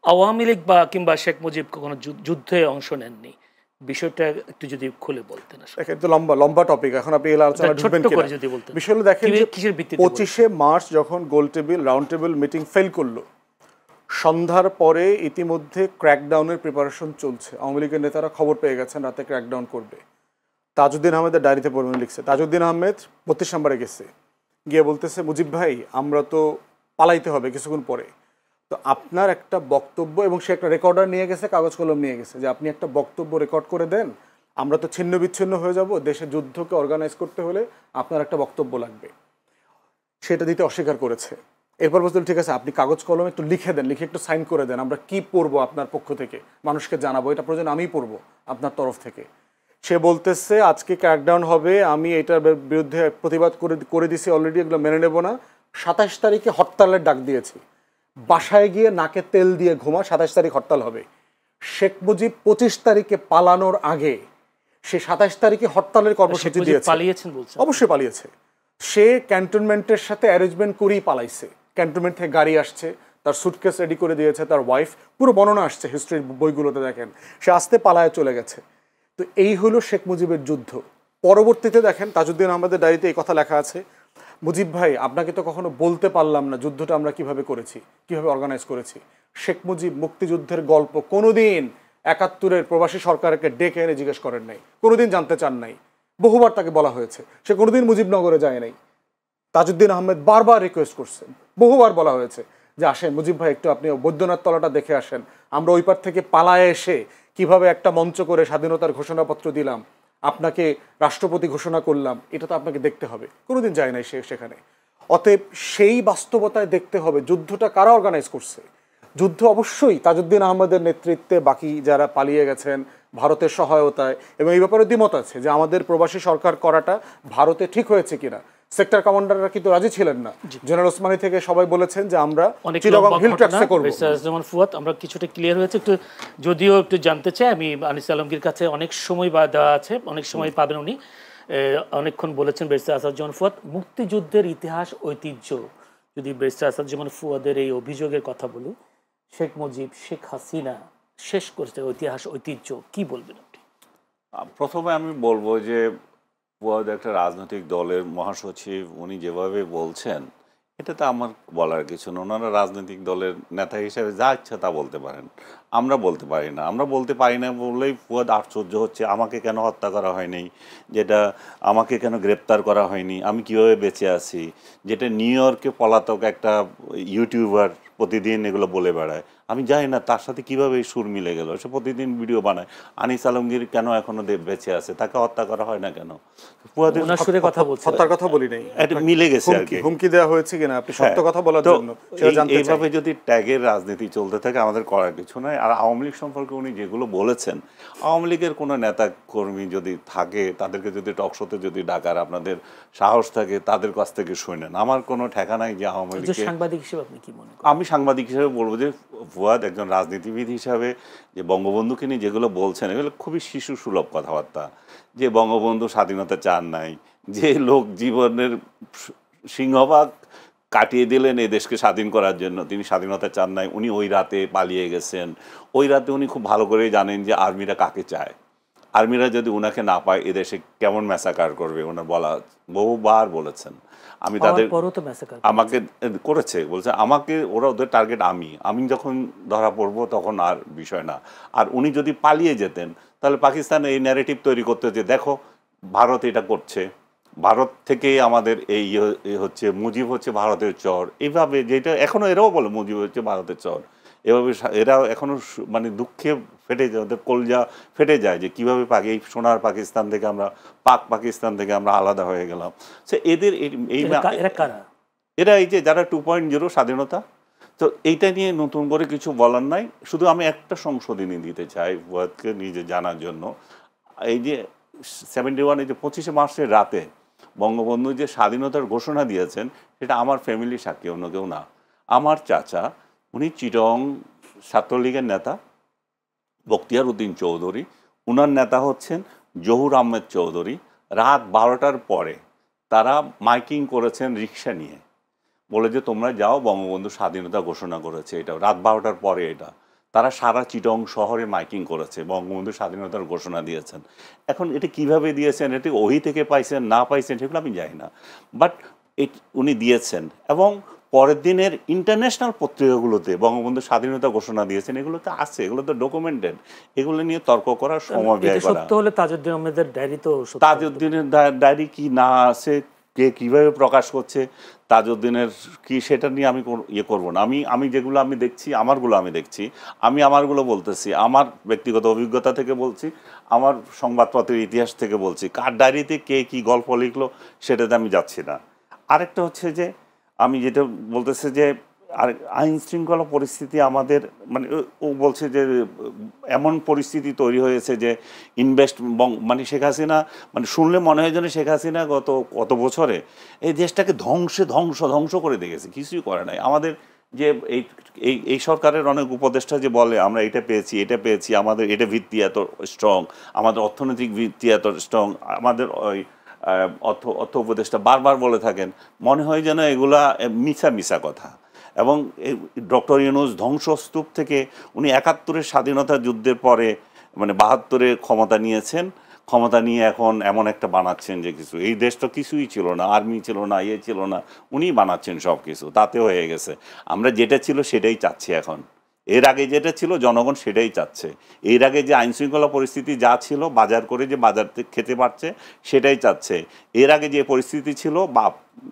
আওয়ামী লীগ বা কিংবা শেখ মুজিব কোনো যুদ্ধে অংশ নেননি। বিষয়টা একটু যদি খুলে বলতেন। একটু লম্বা টপিক, এখন আপনি এই আলোচনা ঢুকবেন কিনা বিষয়টা দেখেন। 25শে মার্চ যখন গোল table round table meeting fail করলো, সন্ধ্যার পরে ইতিমধ্যে ক্র্যাকডাউনের প্রিপারেশন চলছে। আওয়ামী লীগের নেতারা খবর পেয়ে গেছেন রাতে ক্র্যাকডাউন করবে। তাজউদ্দিন আহমেদের ডায়েরিতে পড়বেন লিখছে, তাজউদ্দিন আহমেদ 32 নম্বরে গেছে, গিয়ে বলতেছে মুজিব ভাই আমরা তো পালাইতে হবে কিছুক্ষণ পরে, তো আপনার একটা বক্তব্য, এবং সে একটা রেকর্ডার নিয়ে গেছে, কাগজ কলম নিয়ে গেছে, যে আপনি একটা বক্তব্য রেকর্ড করে দেন, আমরা তো ছিন্ন বিচ্ছিন্ন হয়ে যাব, দেশে যুদ্ধকে অর্গানাইজ করতে হলে আপনার একটা বক্তব্য লাগবে। সেটা দিতে অস্বীকার করেছে। এরপর বলছিল ঠিক আছে আপনি কাগজ কলম একটু লিখে দেন, লিখে একটু সাইন করে দেন, আমরা কি পড়বো আপনার পক্ষ থেকে, মানুষকে জানাবো, এটা প্রয়োজন আমিই পড়বো আপনার তরফ থেকে। সে বলতেছে আজকে ক্র্যাকডাউন হবে, আমি এটার বিরুদ্ধে প্রতিবাদ করে দিছি অলরেডি, এগুলো মেনে নেব না। 27 তারিখে হরতালের ডাক দিয়েছি, বাসায় গিয়ে নাকে তেল দিয়ে ঘুমা, 27 তারিখ হরতাল হবে। শেখ মুজিব 25 তারিখে পালানোর আগে সে 27 তারিখে হরতালের কর্মসূচি দিয়েছে। অবশ্যই পালিয়েছে। সে ক্যান্টনমেন্টের সাথে অ্যারেঞ্জমেন্ট করেই পালাইছে। ক্যান্টনমেন্ট থেকে গাড়ি আসছে, তার সুটকেস রেডি করে দিয়েছে তার ওয়াইফ, পুরো বর্ণনা আসছে হিস্ট্রির বইগুলোতে দেখেন, সে আস্তে পালায় চলে গেছে। তো এই হলো শেখ মুজিবের যুদ্ধ। পরবর্তীতে দেখেন তাজউদ্দিন আহমেদের ডায়েরিতে এই কথা লেখা আছে, মুজিব ভাই আপনাকে তো কখনো বলতে পারলাম না যুদ্ধটা আমরা কিভাবে করেছি, কিভাবে অর্গানাইজ করেছি। শেখ মুজিব মুক্তিযুদ্ধের গল্প কোনোদিন 71-এর প্রবাসী সরকারকে ডেকে এনে জিজ্ঞেস করেন নাই, কোনোদিন জানতে চান নাই। বহুবার তাকে বলা হয়েছে, সে কোনোদিন মুজিবনগরে যায় নাই। তাজউদ্দিন আহমেদ বারবার রিকোয়েস্ট করছেন, বহুবার বলা হয়েছে যে আসেন মুজিব ভাই একটু আপনি বৈদ্যনাথ তলাটা দেখে আসেন, আমরা ওই পার থেকে পালায় এসে কিভাবে একটা মঞ্চ করে স্বাধীনতার ঘোষণাপত্র দিলাম, আপনাকে রাষ্ট্রপতি ঘোষণা করলাম, এটা তো আপনাকে দেখতে হবে। কোনোদিন যায় নাই সে সেখানে। অতএব সেই বাস্তবতায় দেখতে হবে যুদ্ধটা কারা অর্গানাইজ করছে। যুদ্ধ অবশ্যই তাজউদ্দিন আহমদের নেতৃত্বে বাকি যারা পালিয়ে গেছেন ভারতের সহায়তায়, এবং এই ব্যাপারে দ্বিমত আছে যে আমাদের প্রবাসী সরকার করাটা ভারতে ঠিক হয়েছে কিনা। সেক্টর কমান্ডাররা কিন্তু রাজি ছিলেন না। জেনারেল ওসমানী থেকে সবাই বলেছেন যে আমরা চিটাগং হিল ট্র্যাক্সে করব। যেমন ফুয়াদ আমরা কিছুটা ক্লিয়ার হয়েছে, একটু যদিও একটু জানতে চাই আমি আনিস আলমগীর কাছে, অনেক সময় বা দেওয়া আছে, অনেক সময় পাবেন উনি, অনেকক্ষণ বলেছেন ব্যারিস্টার আসাদুজ্জামান ফুয়াদ। মুক্তিযুদ্ধের ইতিহাস ঐতিহ্য, যদি ব্যারিস্টার আসাদুজ্জামান ফুয়াদের এই অভিযোগের কথা বলি, শেখ মুজিব শেখ হাসিনা শেষ করতে ইতিহাস ঐতিহ্য, কি বলবেন আপনি? প্রথমে আমি বলবো যে ফুয়াদ একটা রাজনৈতিক দলের মহাসচিব, উনি যেভাবে বলছেন এটা তো আমার বলার কিছু না। ওনারা রাজনৈতিক দলের নেতা হিসেবে যা ইচ্ছা তা বলতে পারেন, আমরা বলতে পারি না। আমরা বলতে পারি না বললেই ফুয়াদ আশ্চর্য হচ্ছে, আমাকে কেন হত্যা করা হয়নি, যেটা আমাকে কেন গ্রেপ্তার করা হয়নি, আমি কীভাবে বেঁচে আছি, যেটা নিউ ইয়র্কে পলাতক একটা ইউটিউবার প্রতিদিন এগুলো বলে বেড়ায়, আমি জানি না তার সাথে কীভাবে এই সুর মিলে গেল। সে প্রতিদিন ভিডিও বানায়। আনিস আলমগীর কেন এখনো বেঁচে আছে, তাকে হত্যা করা হয় না কেন? ফুয়াদের কথা বলছি, হত্যার কথা বলি নাই, এটা মিলে গেছে আর কি। হুমকি দেওয়া হয়েছে কিনা আপনি সত্য কথা বলার জন্য সেটা জানতে চাই। এইভাবে যদি ট্যাগের রাজনীতি চলতে থাকে আমাদের করার কিছু নাই। আর আওয়ামী লীগ সম্পর্কে উনি যেগুলো বলেছেন, আওয়ামী লীগের কোনো নেতা কর্মী যদি থাকে তাদেরকে যদি টকশোতে যদি ডাকার আপনাদের সাহস থাকে তাদের কাছ থেকে শুনেন। আমার কোনো ঠেকা নাই যে আওয়ামী লীগ। সাংবাদিক হিসেবে আপনি কি মনে করেন? আমি সাংবাদিক হিসেবে বলবো যে ফুয়াদ একজন রাজনীতিবিদ হিসাবে যে বঙ্গবন্ধুকে নিয়ে যেগুলো বলছেন এগুলো খুবই শিশু সুলভ কথাবার্তা। যে বঙ্গবন্ধু স্বাধীনতা চান নাই, যে লোক জীবনের সিংহভাগ কাটিয়ে দিলেন এই দেশকে স্বাধীন করার জন্য, তিনি স্বাধীনতা চান নাই, উনি ওই রাতে পালিয়ে গেছেন। ওই রাতে উনি খুব ভালো করেই জানেন যে আর্মিরা কাকে চায়, আর্মিরা যদি ওনাকে না পায় এদেশে কেমন ম্যাসাকার করবে, ওনার বলা বহুবার বলেছেন। আমি তাদের আমাকে করেছে বলছে, আমাকে ওরা ওদের টার্গেট, আমি যখন ধরা পড়বো তখন আর বিষয় না। আর উনি যদি পালিয়ে যেতেন তাহলে পাকিস্তান এই ন্যারেটিভ তৈরি করতে যে দেখো ভারত এটা করছে, ভারত থেকেই আমাদের এই হচ্ছে মুজিব হচ্ছে ভারতের চর, এইভাবে যেটা এখনো এরাও বলে মুজিব হচ্ছে ভারতের চর, এভাবে এরা এখনো মানে দুঃখে ফেটে যায়, ওদের কলজা ফেটে যায় যে কীভাবে এই সোনার পাকিস্তান থেকে আমরা পাকিস্তান থেকে আমরা আলাদা হয়ে গেলাম। সে এদের এরা এই যে যারা 2.0 স্বাধীনতা, তো এইটা নিয়ে নতুন করে কিছু বলার নাই। শুধু আমি একটা সংশোধনী দিতে চাই ফুয়াদকে নিজে জানার জন্য। এই যে 71 এই যে 25শে মার্চের রাতে বঙ্গবন্ধু যে স্বাধীনতার ঘোষণা দিয়েছেন সেটা আমার ফ্যামিলি সাক্ষী, অন্য কেউ না। আমার চাচা, উনি চিটং ছাত্রলীগের নেতা বখতিয়ার উদ্দিন চৌধুরী, উনার নেতা হচ্ছেন জহুর আহমেদ চৌধুরী। রাত 12টার পরে তারা মাইকিং করেছেন রিক্সা নিয়ে, বলে যে তোমরা যাও, বঙ্গবন্ধু স্বাধীনতা ঘোষণা করেছে। এটা রাত 12টার পরে এটা তারা সারা চিটং শহরে মাইকিং করেছে, বঙ্গবন্ধু স্বাধীনতার ঘোষণা দিয়েছেন। এখন এটা কিভাবে দিয়েছেন, এটি ওহি থেকে পাইছেন না পাইছেন সেগুলো আমি জানি না, বাট উনি দিয়েছেন। এবং পরের দিনের ইন্টারন্যাশনাল পত্রিকাগুলোতে বঙ্গবন্ধু স্বাধীনতা ঘোষণা দিয়েছেন, এগুলো তো আছে, এগুলো তো ডকুমেন্টেড। এগুলো নিয়ে তর্ক করার সময় ব্যয় করা। তাজউদ্দিন আহমেদের ডায়েরি তো, তাজউদ্দিনের ডায়েরি কি না আছে, কে কীভাবে প্রকাশ করছে, তাজউদ্দিনের কি, সেটা নিয়ে আমি ইয়ে করবো না। আমি যেগুলো আমি দেখছি আমারগুলো আমি দেখছি, আমি আমারগুলো বলতেছি, আমার ব্যক্তিগত অভিজ্ঞতা থেকে বলছি, আমার সংবাদপত্রের ইতিহাস থেকে বলছি। কার ডায়েরিতে কে কী গল্প লিখলো সেটাতে আমি যাচ্ছি না। আরেকটা হচ্ছে যে আমি যেটা বলতেছে যে আর আইন শৃঙ্খলা পরিস্থিতি আমাদের মানে ও বলছে যে এমন পরিস্থিতি তৈরি হয়েছে যে মানে শেখ হাসিনা, মানে শুনলে মনে হয় যেন শেখ হাসিনা কত বছরে এই দেশটাকে ধ্বংস করে দেখেছে, কিছুই করে নাই। আমাদের যে এই সরকারের অনেক উপদেষ্টা যে বলে আমরা এটা পেয়েছি, আমাদের এটা ভিত্তি এত স্ট্রং, আমাদের অর্থনৈতিক ভিত্তি এত স্ট্রং, আমাদের ওই অর্থ উপদেষ্টা বারবার বলে থাকেন, মনে হয় যেন এগুলা মিছা কথা। এবং ডক্টর ইউনূস ধ্বংসস্তূপ থেকে উনি 71-এর স্বাধীনতা যুদ্ধের পরে মানে 72-এ ক্ষমতা নিয়েছেন, ক্ষমতা নিয়ে এখন এমন একটা বানাচ্ছেন যে কিছু, এই দেশ তো কিছুই ছিল না, আর্মি ছিল না, ছিল না, উনিই বানাচ্ছেন সব কিছু, তাতে হয়ে গেছে। আমরা যেটা ছিল সেটাই চাচ্ছি এখন, এর আগে যেটা ছিল জনগণ সেটাই চাচ্ছে। এর আগে যে আইনশৃঙ্খলা পরিস্থিতি যা ছিল, বাজার করে যে বাজার থেকে খেতে পারছে সেটাই চাচ্ছে। এর আগে যে পরিস্থিতি ছিল বা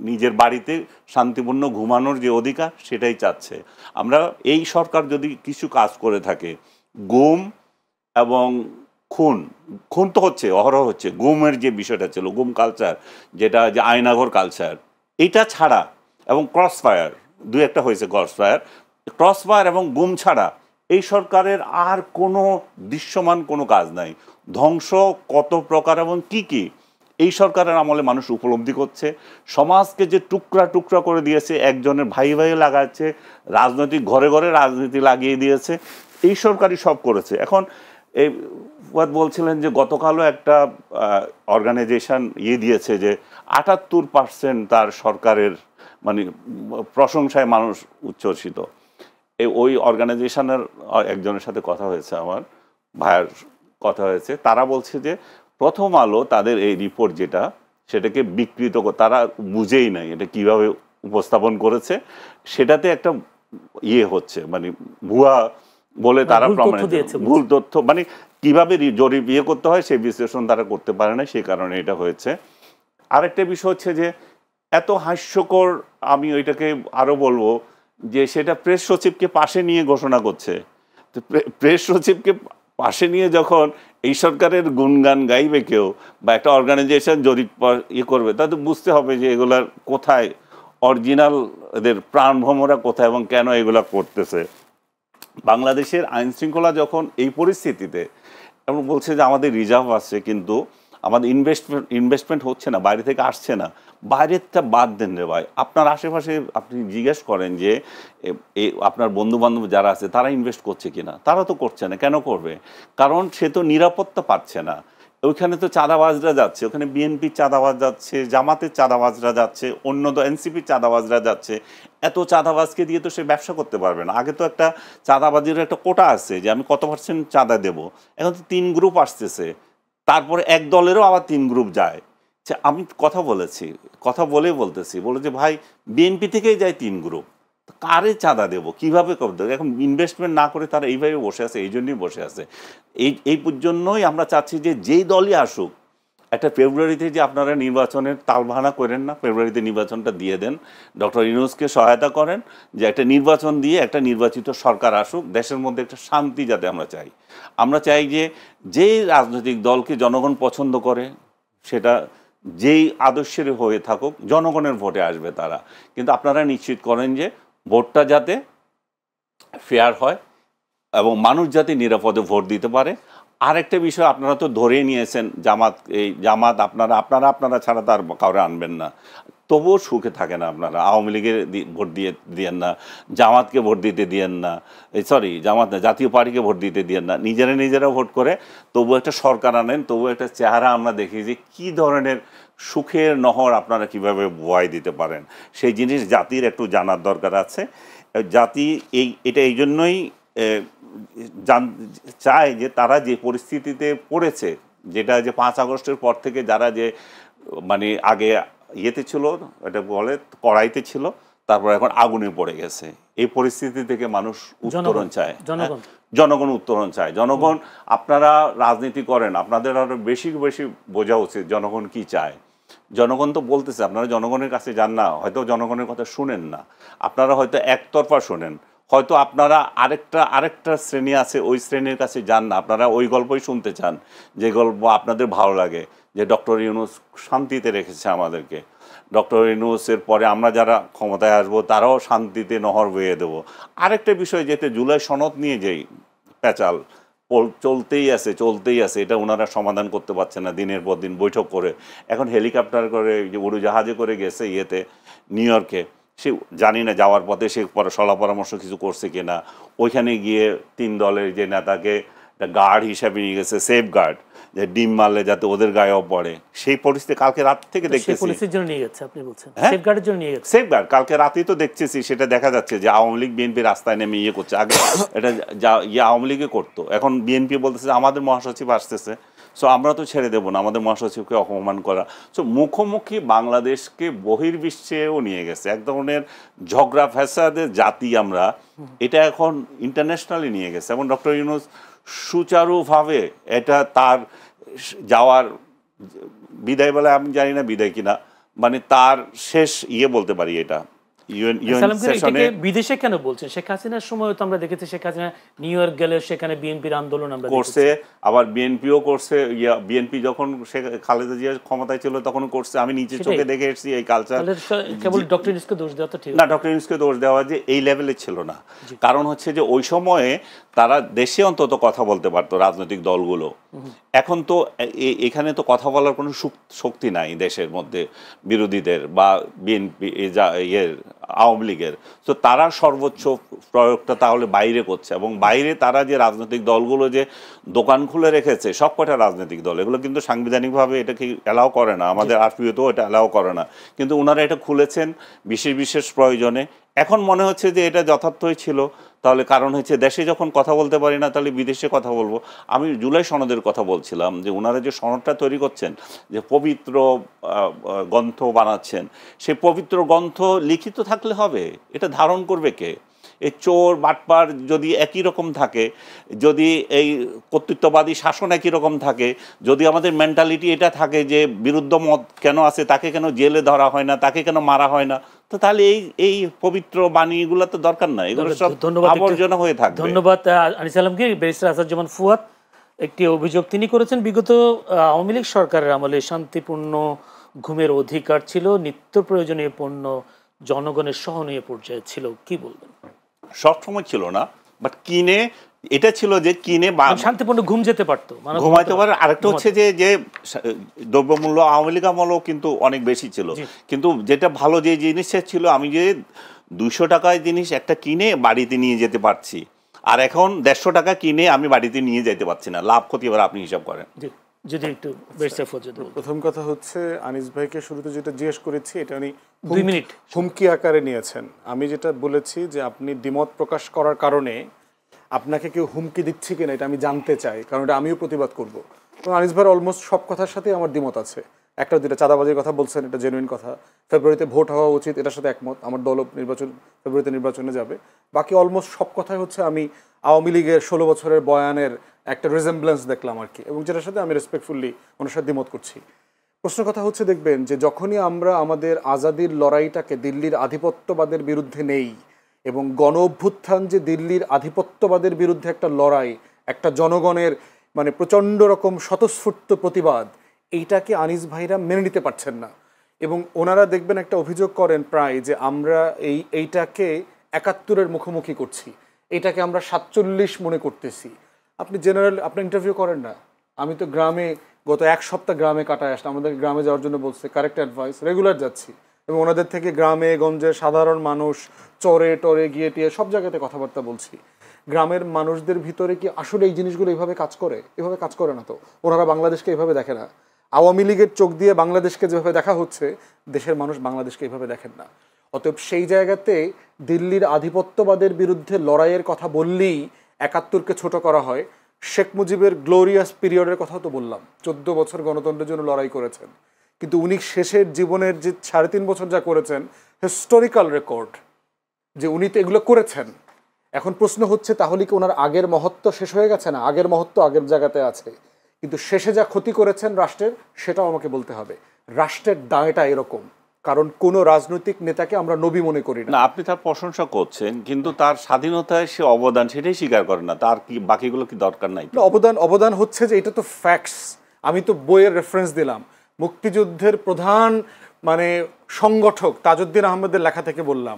নিজের বাড়িতে শান্তিপূর্ণ ঘুমানোর যে অধিকার সেটাই চাচ্ছে। আমরা এই সরকার যদি কিছু কাজ করে থাকে, গুম এবং খুন তো হচ্ছে, অহরহ হচ্ছে, গুমের যে বিষয়টা ছিল, গুম কালচার, যেটা যে আয়নাঘর কালচার, এটা ছাড়া, এবং ক্রস ফায়ার, 2-1টা হয়েছে ক্রস ফায়ার, ক্রসফায়ার এবং গুম ছাড়া এই সরকারের আর কোনো দৃশ্যমান কোনো কাজ নাই। ধ্বংস কত প্রকার এবং কি কি এই সরকারের আমলে মানুষ উপলব্ধি করছে। সমাজকে যে টুকরা টুকরা করে দিয়েছে, একজনের ভাই ভাই লাগাচ্ছে, রাজনৈতিক ঘরে ঘরে রাজনীতি লাগিয়ে দিয়েছে, এই সরকারই সব করেছে। এখন এই ফুয়াদ বলছিলেন যে গতকালও একটা অর্গানাইজেশন দিয়েছে যে ৭৮% তার সরকারের মানে প্রশংসায় মানুষ উচ্ছ্বসিত। ওই অর্গানাইজেশনের একজনের সাথে কথা হয়েছে, আমার ভাইয়ের কথা হয়েছে, তারা বলছে যে প্রথম আলো তাদের এই রিপোর্ট যেটা সেটাকে বিকৃত, তারা বুঝেই নাই এটা কিভাবে উপস্থাপন করেছে, সেটাতে একটা হচ্ছে মানে ভুয়া বলে তারা প্রমাণিত, ভুল তথ্য, মানে কিভাবে জরিপ করতে হয় সেই বিশ্লেষণ তারা করতে পারে না, সেই কারণে এটা হয়েছে। আরেকটা বিষয় হচ্ছে যে এত হাস্যকর, আমি ওইটাকে আরো বলবো যে সেটা প্রেস সচিবকে পাশে নিয়ে ঘোষণা করছে। তো প্রেস সচিবকে পাশে নিয়ে যখন এই সরকারের গুণগান গাইবে কেউ বা একটা অর্গানাইজেশন জরিপ করবে, তাতে বুঝতে হবে যে এগুলার কোথায় অরিজিনাল, এদের প্রাণভ্রমরা কোথায় এবং কেন এগুলা করতেছে। বাংলাদেশের আইন শৃঙ্খলা যখন এই পরিস্থিতিতে, এবং বলছে যে আমাদের রিজার্ভ আছে কিন্তু আমাদের ইনভেস্টমেন্ট হচ্ছে না, বাইরে থেকে আসছে না, বাইরেরটা বাদ দেন রে ভাই, আপনার আশেপাশে আপনি জিজ্ঞেস করেন যে আপনার বন্ধু বান্ধব যারা আছে তারা ইনভেস্ট করছে কিনা, তারা তো করছে না। কেন করবে? কারণ সে তো নিরাপত্তা পাচ্ছে না। ওইখানে তো চাঁদাবাজরা যাচ্ছে, ওখানে বিএনপির চাঁদাবাজ যাচ্ছে, জামাতের চাঁদাবাজরা যাচ্ছে, অন্য তো এনসিপির চাঁদাবাজরা যাচ্ছে। এত চাঁদাবাজকে দিয়ে তো সে ব্যবসা করতে পারবে না। আগে তো একটা চাঁদাবাজির একটা কোটা আছে যে আমি কত % চাঁদা দেব, এখন তো 3 গ্রুপ আসতেছে, তারপরে এক দলেরও আবার 3 গ্রুপ যায়। আমি কথা বলতেছি যে ভাই বিএনপি থেকেই যায় 3 গ্রুপ, কারে চাঁদা দেবো, কিভাবে করতে? এখন ইনভেস্টমেন্ট না করে তারা এইভাবে বসে আছে, এই জন্যই বসে আছে। এই জন্যই আমরা চাচ্ছি যে যেই দলই আসুক, একটা ফেব্রুয়ারিতে যে আপনারা নির্বাচনের তালবাহানা করেন না, ফেব্রুয়ারিতে নির্বাচনটা দিয়ে দেন, ডক্টর ইউনূসকে সহায়তা করেন যে একটা নির্বাচন দিয়ে একটা নির্বাচিত সরকার আসুক, দেশের মধ্যে একটা শান্তি যাতে আমরা চাই। আমরা চাই যে যেই রাজনৈতিক দলকে জনগণ পছন্দ করে, সেটা যেই আদর্শের হয়ে থাকুক, জনগণের ভোটে আসবে তারা, কিন্তু আপনারা নিশ্চিত করেন যে ভোটটা যাতে ফেয়ার হয় এবং মানুষ যাতে নিরাপদে ভোট দিতে পারে। আরেকটা বিষয়, আপনারা তো ধরেই নিয়েছেন জামাত আপনারা ছাড়া তার কাউরে আনবেন না, তবুও সুখে থাকে না আপনারা। আওয়ামী লীগের ভোট দিয়েন না, জামাতকে ভোট দিতে দিয়েন না, জামাত না, জাতীয় পার্টিকে ভোট দিতে দিয়েন না, নিজেরা ভোট করে তবু একটা সরকার আনেন, তবু একটা চেহারা আমরা দেখি যে কী ধরনের সুখের নহর আপনারা কিভাবে বয় দিতে পারেন। সেই জিনিস জাতির একটু জানার দরকার আছে। জাতি এটা এই জন্যই চায় যে তারা যে পরিস্থিতিতে পড়েছে, যেটা যে 5 আগস্টের পর থেকে যারা যে মানে আগে ছিল, এটা বলে কড়াইতে ছিল, তারপর এখন আগুনে পড়ে গেছে, এই পরিস্থিতি থেকে মানুষ উত্তরণ চায়, জনগণ উত্তরণ চায়। জনগণ, আপনারা রাজনীতি করেন, আপনাদের আরো বেশি বোঝা উচিত জনগণ কি চায়। জনগণ তো বলতেছে, আপনারা জনগণের কাছে যান না, হয়তো জনগণের কথা শুনেন না, আপনারা হয়তো একতরফা শোনেন, হয়তো আপনারা আরেকটা শ্রেণী আছে, ওই শ্রেণীর কাছে যান না, আপনারা ওই গল্পই শুনতে চান যে গল্প আপনাদের ভালো লাগে, যে ডক্টর ইউনূস শান্তিতে রেখেছে আমাদেরকে, ডক্টর ইউনূসের পরে আমরা যারা ক্ষমতায় আসবো তারাও শান্তিতে নহর বইয়ে দেবো। আরেকটা বিষয়, যেতে জুলাই সনদ নিয়ে যেই পেঁচাল চলতেই আছে, এটা ওনারা সমাধান করতে পারছে না, দিনের পর দিন বৈঠক করে, এখন হেলিকপ্টার করে যে উড়োজাহাজে করে গেছে নিউ ইয়র্কে, সে জানি না যাওয়ার পথে সে সলা পরামর্শ কিছু করছে কিনা, ওইখানে গিয়ে 3 দলের যে নেতাকে গার্ড হিসাবে নিয়ে গেছে, সেফ গার্ড, যে ডিম মারলে যাতে ওদের গায়েও পড়ে, সেই পরিস্থিতি কালকে রাত থেকে দেখতেছি। সেফ গার্ড কালকে রাতেই তো দেখতেছি, সেটা দেখা যাচ্ছে যে আওয়ামী লীগ বিএনপি রাস্তায় নেমে করছে। আগে এটা আওয়ামী লীগে করতো, এখন বিএনপি বলতেছে আমাদের মহাসচিব আসতেছে, সো আমরা তো ছেড়ে দেবো না আমাদের মহাসচিবকে অপমান করা। সো মুখোমুখি বাংলাদেশকে বহির্বিশ্বেও নিয়ে গেছে, এক ধরনের ঝগড়া ফ্যাসাদের জাতি আমরা, এটা এখন ইন্টারন্যাশনালি নিয়ে গেছে। এবং ডক্টর ইউনূস সুচারুভাবে এটা তার যাওয়ার বিদায় বলে, আমি জানি না বিদায় কিনা, মানে তার শেষ বলতে পারি এটা, সালামগীর, এটাকে বিদেশে কেন বলছেন? শেখ হাসিনার সময় তো আমরা দেখেছি শেখ হাসিনা নিউ ইয়র্ক গেলে সেখানে বিএনপির আন্দোলন আমরা করছে, আবার বিএনপিও করছে। বিএনপি যখন খালেদা জিয়া ক্ষমতায় ছিল তখন করছে, আমি নিজে চোখে দেখে এসেছি এই কালচার। কেবল ডক্টর ইউনূসকে দোষ দেওয়া তো ঠিক না, ডক্টর ইউনূসকে দোষ দেওয়া যে এই লেভেলে ছিল না। কারণ হচ্ছে যে ওই সময়ে তারা দেশে অন্তত কথা বলতে পারতো রাজনৈতিক দলগুলো। এখন তো এখানে তো কথা বলার কোনো শক্তি নাই দেশের মধ্যে বিরোধীদের বা বিএনপি আওয়ামী লীগের। তো তারা সর্বোচ্চ প্রয়োগটা তাহলে বাইরে করছে, এবং বাইরে তারা যে রাজনৈতিক দলগুলো যে দোকান খুলে রেখেছে, সব কটা রাজনৈতিক দল, এগুলো কিন্তু সাংবিধানিকভাবে এটাকে অ্যালাউ করে না, আমাদের আরপিওতেও এটা অ্যালাউ করে না, কিন্তু ওনারা এটা খুলেছেন বিশেষ বিশেষ প্রয়োজনে। এখন মনে হচ্ছে যে এটা যথার্থই ছিল। তাহলে কারণ হচ্ছে দেশে যখন কথা বলতে পারি না, তাহলে বিদেশে কথা বলবো। আমি জুলাই সনদের কথা বলছিলাম যে ওনারা যে সনদটা তৈরি করছেন, যে পবিত্র গ্রন্থ বানাচ্ছেন, সেই পবিত্র গ্রন্থ লিখিত থাকলে হবে, এটা ধারণ করবে কে? এই চোর বাটপার যদি একই রকম থাকে, যদি এই কর্তৃত্ববাদী শাসন একই রকম থাকে, যদি আমাদের মেন্টালিটি এটা থাকে যে বিরুদ্ধ মত কেন আছে, তাকে কেন জেলে ধরা হয় না, তাকে কেন মারা হয় না, তো তাহলে এই পবিত্র বাণীগুলো তো দরকার নাই, এগুলো সব আবর্জনা হয়ে থাকবে। ধন্যবাদ আনিস আলমগীর। ব্যারিস্টার আসাদুজ্জামান ফুয়াদ, একটি অভিযোগ তিনি করেছেন, বিগত আওয়ামী লীগ সরকারের আমলে শান্তিপূর্ণ ঘুমের অধিকার ছিল, নিত্য প্রয়োজনীয় পণ্য জনগণের সহনীয় পর্যায়ে ছিল, কি বলবেন? সবসময় ছিল না, বাট কিনে এটা ছিল যে কিনে শান্তিপূর্ণ ঘুম যেতে পারতো, ঘুমাইতে পারে। আরেকটা হচ্ছে যে দ্রব্যমূল্য আওয়ামী লীগ আমলেও কিন্তু অনেক বেশি ছিল, কিন্তু যেটা ভালো যে জিনিসটা ছিল, আমি যে 200 টাকায় জিনিস একটা কিনে বাড়িতে নিয়ে যেতে পারছি, আর এখন 150 টাকা কিনে আমি বাড়িতে নিয়ে যেতে পারছি না। লাভ ক্ষতি এবার আপনি হিসাব করেন। যদি একটু প্রথম কথা হচ্ছে, আনিস ভাইকে শুরুতে যেটা জিজ্ঞেস করেছি এটা উনি 2 মিনিট হুমকি আকারে নিয়েছেন। আমি যেটা বলেছি যে আপনি দ্বিমত প্রকাশ করার কারণে আপনাকে কেউ হুমকি দিচ্ছে কিনা এটা আমি জানতে চাই, কারণ এটা আমিও প্রতিবাদ করব। এবং আনিস ভাইয়ের অলমোস্ট সব কথার সাথে আমার দ্বিমত আছে। একটা দুটা চাঁদাবাজির কথা বলছেন, এটা জেনুইন কথা। ফেব্রুয়ারিতে ভোট হওয়া উচিত, এটার সাথে একমত। আমার দল ফেব্রুয়ারিতে নির্বাচনে যাবে। বাকি অলমোস্ট সব কথাই হচ্ছে আমি আওয়ামী লীগের 16 বছরের বয়ানের একটা রিজেম্বলেন্স দেখলাম আর কি, এবং যেটার সাথে আমি রেসপেক্টফুলি ওনার সাথে দ্বিমত করছি। প্রশ্ন কথা হচ্ছে, দেখবেন যে যখনই আমরা আমাদের আজাদির লড়াইটাকে দিল্লির আধিপত্যবাদের বিরুদ্ধে নেই, এবং গণ অভ্যুত্থান যে দিল্লির আধিপত্যবাদের বিরুদ্ধে একটা লড়াই, একটা জনগণের মানে প্রচণ্ড রকম স্বতঃস্ফূর্ত প্রতিবাদ, এইটাকে আনিস ভাইরা মেনে নিতে পারছেন না। এবং ওনারা দেখবেন একটা অভিযোগ করেন প্রায় যে আমরা এইটাকে 71-এর মুখোমুখি করছি, এটাকে আমরা 47 মনে করতেছি। আপনি জেনারেল আপনি ইন্টারভিউ করেন না? আমি তো গ্রামে গত 1 সপ্তাহ গ্রামে কাটায় আসলাম, আমাদের গ্রামে যাওয়ার জন্য বলছে, কারেক্ট অ্যাডভাইস, রেগুলার যাচ্ছি, এবং ওনাদের থেকে গ্রামে গঞ্জে সাধারণ মানুষ চরে টরে গিয়ে টিয়ে সব জায়গাতে কথাবার্তা বলছি। গ্রামের মানুষদের ভিতরে কি আসলে এই জিনিসগুলো এইভাবে কাজ করে? এভাবে কাজ করে না তো। ওনারা বাংলাদেশকে এইভাবে দেখে না। আওয়ামী লীগের চোখ দিয়ে বাংলাদেশকে যেভাবে দেখা হচ্ছে, দেশের মানুষ বাংলাদেশকে এইভাবে দেখেন না। অতএব সেই জায়গাতে দিল্লির আধিপত্যবাদের বিরুদ্ধে লড়াইয়ের কথা বললেই 71-কে ছোট করা হয়। শেখ মুজিবের গ্লোরিয়াস পিরিয়ডের কথাও তো বললাম, 14 বছর গণতন্ত্রের জন্য লড়াই করেছেন, কিন্তু উনি শেষের জীবনের যে 3.5 বছর যা করেছেন, হিস্টোরিক্যাল রেকর্ড, যে উনি তো এগুলো করেছেন। এখন প্রশ্ন হচ্ছে, তাহলে কি ওনার আগের মহত্ব শেষ হয়ে গেছে? না, আগের মহত্ব আগের জায়গাতে আছে, কিন্তু শেষে যা ক্ষতি করেছেন রাষ্ট্রের, সেটাও আমাকে বলতে হবে। রাষ্ট্রের দায়টা এরকম, কারণ কোনো রাজনৈতিক নেতাকে আমরা নবী মনে করি না। আপনি তার প্রশংসা করছেন, কিন্তু তার স্বাধীনতায় সে অবদান সেটাই স্বীকার করেন না, তার কি বাকিগুলো কি দরকার নাই? অবদান হচ্ছে যে এটা তো ফ্যাক্টস। আমি তো বইয়ের রেফারেন্স দিলাম, মুক্তিযুদ্ধের প্রধান মানে সংগঠক তাজউদ্দিন আহমেদের লেখা থেকে বললাম।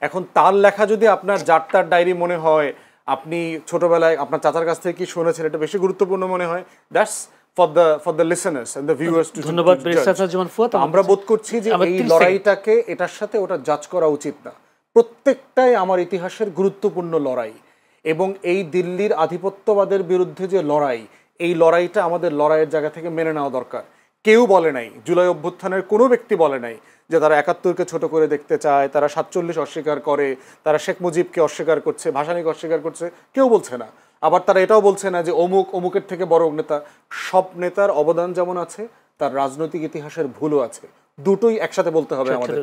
এখন তার লেখা যদি আপনার যার তার ডায়েরি মনে হয়, আপনি ছোটবেলায় আপনার চাচার কাছ থেকে কি শুনেছেন, এটা বেশি গুরুত্বপূর্ণ মনে হয়, that's for the listeners and the viewers to ধন্যবাদ ব্যারিস্টার আসাদুজ্জামান ফুয়াদ। আমরা বোধ করছি যে এই লড়াইটাকে এটার সাথে ওটা জাজ করা উচিত না। প্রত্যেকটাই আমার ইতিহাসের গুরুত্বপূর্ণ লড়াই, এবং এই দিল্লির আধিপত্যবাদের বিরুদ্ধে যে লড়াই, এই লড়াইটা আমাদের লড়াইয়ের জায়গা থেকে মেনে নেওয়া দরকার। কেউ বলে নাই, জুলাই অভ্যুত্থানের কোনো ব্যক্তি বলে নাই যে তারা 71-কে ছোট করে দেখতে চায়, তারা 47 অস্বীকার করে, তারা শেখ মুজিবকে অস্বীকার করছে, ভাসানীকে অস্বীকার করছে, কেউ বলছে না। আবার তারা এটাও বলছে না যে অমুকের থেকে বড় নেতা। সব নেতার অবদান যেমন আছে, তার রাজনৈতিক ইতিহাসের ভুলও আছে, দুটোই একসাথে বলতে হবে আমাদের।